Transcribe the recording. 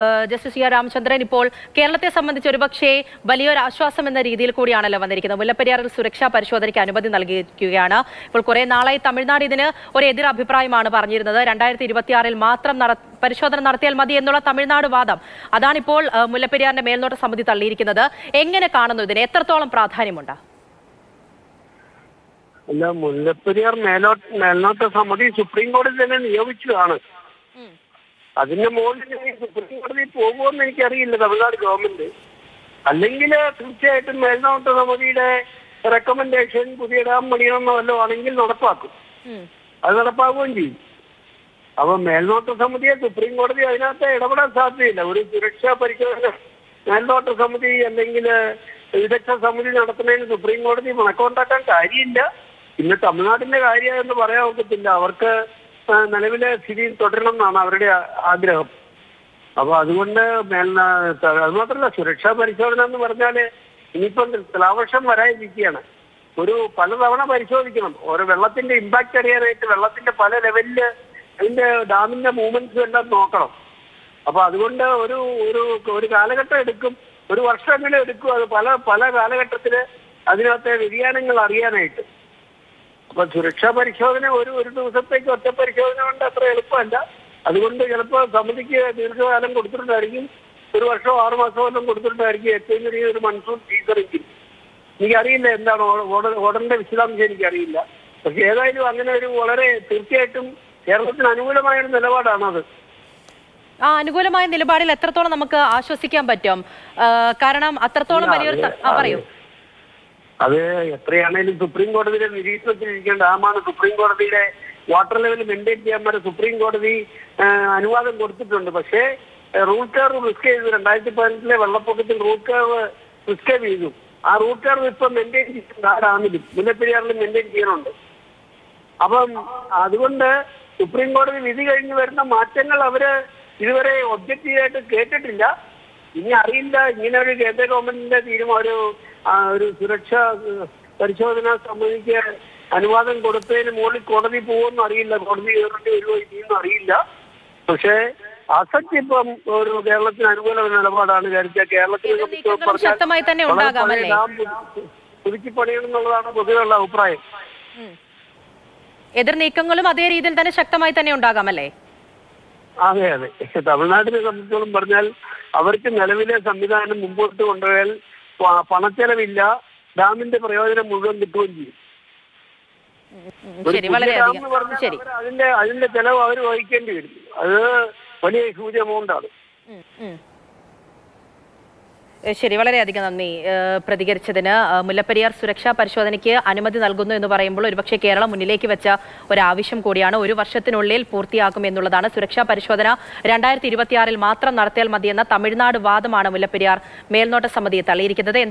Justice C R Ramachandran ഇപ്പോൾ കേരളത്തെ സംബന്ധിച്ച് ഒരുപക്ഷേ വലിയൊരു ആശ്വാസം എന്ന രീതിയിൽ കൂടിയാണല്ലോ വന്നിരിക്കുന്നത്. മുല്ലപ്പെരിയാറിൽ സുരക്ഷാ പരിശോധനയ്ക്ക് അനുമതി നൽകിയിരിക്കുകയാണ്. ഇപ്പോൾ കുറെ നാളായി തമിഴ്നാട് ഇതിന് ഒരു എതിർ അഭിപ്രായമാണ് പറഞ്ഞിരുന്നത്. 2026 മാത്രം പരിശോധന നടത്തിയാൽ മതി എന്നുള്ള തമിഴ്നാട് വാദം അതാണിപ്പോൾ മുല്ലപ്പെരിയാറിന്റെ മേൽനോട്ട സമിതി തള്ളിയിരിക്കുന്നത്. എങ്ങനെ കാണുന്നു ഇതിന്? എത്രത്തോളം പ്രാധാന്യമുണ്ട്? അല്ല, മുല്ലപ്പെരിയാർ മേൽനോട്ട സമിതി സുപ്രീം കോടതി തന്നെ നിയോഗിച്ചതാണ്. അതിന്റെ മുകളിൽ സുപ്രീം കോടതി പോകുമെന്ന് എനിക്കറിയില്ല തമിഴ്നാട് ഗവൺമെന്റ്. അല്ലെങ്കിൽ തീർച്ചയായിട്ടും മേൽനോട്ട സമിതിയുടെ റെക്കമെൻഡേഷൻ പുതിയ ഡാം പണിയണമെന്നോ വല്ലതും ആണെങ്കിൽ നടപ്പാക്കും. അത് നടപ്പാക്കുകയും ചെയ്യും. അപ്പൊ മേൽനോട്ട സമിതിയെ സുപ്രീം കോടതി അതിനകത്ത് ഇടപെടാൻ സാധ്യതയില്ല. ഒരു സുരക്ഷാ പരിശോധന മേൽനോട്ട സമിതി അല്ലെങ്കിൽ വിദഗ്ധ സമിതി നടത്തുന്നതിന് സുപ്രീം കോടതി മുണക്കമുണ്ടാക്കാൻ കാര്യമില്ല. പിന്നെ തമിഴ്നാടിന്റെ കാര്യം എന്ന് പറയാൻ ഒക്കത്തില്ല. അവർക്ക് നിലവിലെ സ്ഥിതി തുടരണം എന്നാണ് അവരുടെ ആഗ്രഹം. അപ്പൊ അതുകൊണ്ട് അത് മാത്രമല്ല, സുരക്ഷാ പരിശോധന എന്ന് പറഞ്ഞാല് ഇനിയിപ്പം തുലാവർഷം വരാതിരിക്കുകയാണ്. പലതവണ പരിശോധിക്കണം. ഓരോ വെള്ളത്തിന്റെ ഇമ്പാക്ട് അറിയാനായിട്ട് വെള്ളത്തിന്റെ പല ലെവലില് അതിന്റെ ഡാമിന്റെ മൂവ്മെന്റ്സും എല്ലാം നോക്കണം. അപ്പൊ അതുകൊണ്ട് ഒരു കാലഘട്ടം എടുക്കും, ഒരു വർഷമെങ്കിലും എടുക്കും. അത് പല കാലഘട്ടത്തില് അതിനകത്തെ വ്യതിയാനങ്ങൾ അറിയാനായിട്ട്. അപ്പൊ സുരക്ഷാ പരിശോധന ഒരു ദിവസത്തേക്ക് ഒറ്റ പരിശോധന കൊണ്ട് അത്ര എളുപ്പമല്ല. അതുകൊണ്ട് ചിലപ്പോൾ സമിതിക്ക് ദീർഘകാലം കൊടുത്തിട്ടുണ്ടായിരിക്കും. ഒരു വർഷമോ 6 മാസമോ കൊടുത്തിട്ടുണ്ടായിരിക്കും. ഏറ്റവും ചെറിയ ഒരു മൺസൂൺ സീസണെങ്കിലും. എനിക്കറിയില്ല എന്താണ് ഓർഡറിന്റെ വിശദാംശം എനിക്കറിയില്ല. പക്ഷെ ഏതായാലും അങ്ങനെ വളരെ തീർച്ചയായിട്ടും കേരളത്തിന് അനുകൂലമായ ഒരു നിലപാടാണത്. അനുകൂലമായ നിലപാടിൽ എത്രത്തോളം നമുക്ക് ആശ്വസിക്കാൻ പറ്റും? കാരണം അത്രത്തോളം വലിയൊരു പറയൂ. അത് എത്രയാണേലും സുപ്രീം കോടതിയുടെ നിരീക്ഷണത്തിലിരിക്കേണ്ട ഡാമാണ്. സുപ്രീം കോടതിയുടെ വാട്ടർ ലെവൽ മെയിൻറ്റെയിൻ ചെയ്യാൻ വരെ സുപ്രീം കോടതി അനുവാദം കൊടുത്തിട്ടുണ്ട്. പക്ഷേ റൂട്ട് കർവ് റിസ്ക് ചെയ്തു. 2018 വെള്ളപ്പൊക്കത്തിൽ റൂട്ട് കർവ് റിസ്ക് ചെയ്തു. ആ റൂട്ട് കർവ് ഇപ്പം മെയിൻറ്റെയിൻ ചെയ്യുന്നുണ്ട്. ആ ഡാമിലും മുല്ലപ്പെരിയാറിലും മെയിൻറ്റെയിൻ ചെയ്യുന്നുണ്ട്. അപ്പം അതുകൊണ്ട് സുപ്രീം കോടതി വിധി കഴിഞ്ഞ് വരുന്ന മാറ്റങ്ങൾ അവര് ഇതുവരെ ഒബ്ജക്റ്റീവായിട്ട് കേട്ടിട്ടില്ല. ഇനി അറിയില്ല ഇങ്ങനെ ഒരു കേന്ദ്ര ഗവൺമെന്റിന്റെ തീരുമാനം ഒരു സുരക്ഷാ പരിശോധന സമിതിക്ക് അനുവാദം കൊടുത്തതിന് മുകളിൽ കോടതി പോകുമെന്ന് അറിയില്ല. കോടതി കയറേണ്ടി വരുമോ ഇനിയൊന്നും അറിയില്ല. പക്ഷേ അസറ്റ് ഇപ്പം ഒരു കേരളത്തിന് അനുകൂല നിലപാടാണ്. കേരളത്തിൽ പുതുക്കി പണിയണം എന്നുള്ളതാണ് പൊതുവെയുള്ള അഭിപ്രായം. എതിർ നീക്കങ്ങളും അതേ രീതിയിൽ തന്നെ ശക്തമായി തന്നെ ഉണ്ടാകാമല്ലേ? അതെ. തമിഴ്നാടിനെ സംബന്ധിച്ചോളം പറഞ്ഞാൽ അവർക്ക് നിലവിലെ സംവിധാനം മുമ്പോട്ട് കൊണ്ടുപോയാൽ പണച്ചെലവില്ല, ഡാമിന്റെ പ്രയോജനം മുഴുവൻ കിട്ടുകയും ചെയ്യും. അതിന്റെ ചെലവ് അവർ വഹിക്കേണ്ടി വരും. അത് വലിയ ഹ്യൂജ് എമൗണ്ടാണ്. ശരി, വളരെയധികം നന്ദി പ്രതികരിച്ചതിന്. മുല്ലപ്പെരിയാർ സുരക്ഷാ പരിശോധനയ്ക്ക് അനുമതി നൽകുന്നു എന്ന് പറയുമ്പോൾ ഒരുപക്ഷെ കേരളം മുന്നിലേക്ക് വെച്ച ഒരാവശ്യം കൂടിയാണ്. 1 വർഷത്തിനുള്ളിൽ പൂർത്തിയാക്കും എന്നുള്ളതാണ്. സുരക്ഷാ പരിശോധന 2026 മാത്രം നടത്തിയാൽ മതിയെന്ന തമിഴ്നാട് വാദമാണ് മുല്ലപ്പെരിയാർ മേൽനോട്ട സമിതിയെ തള്ളിയിരിക്കുന്നത്.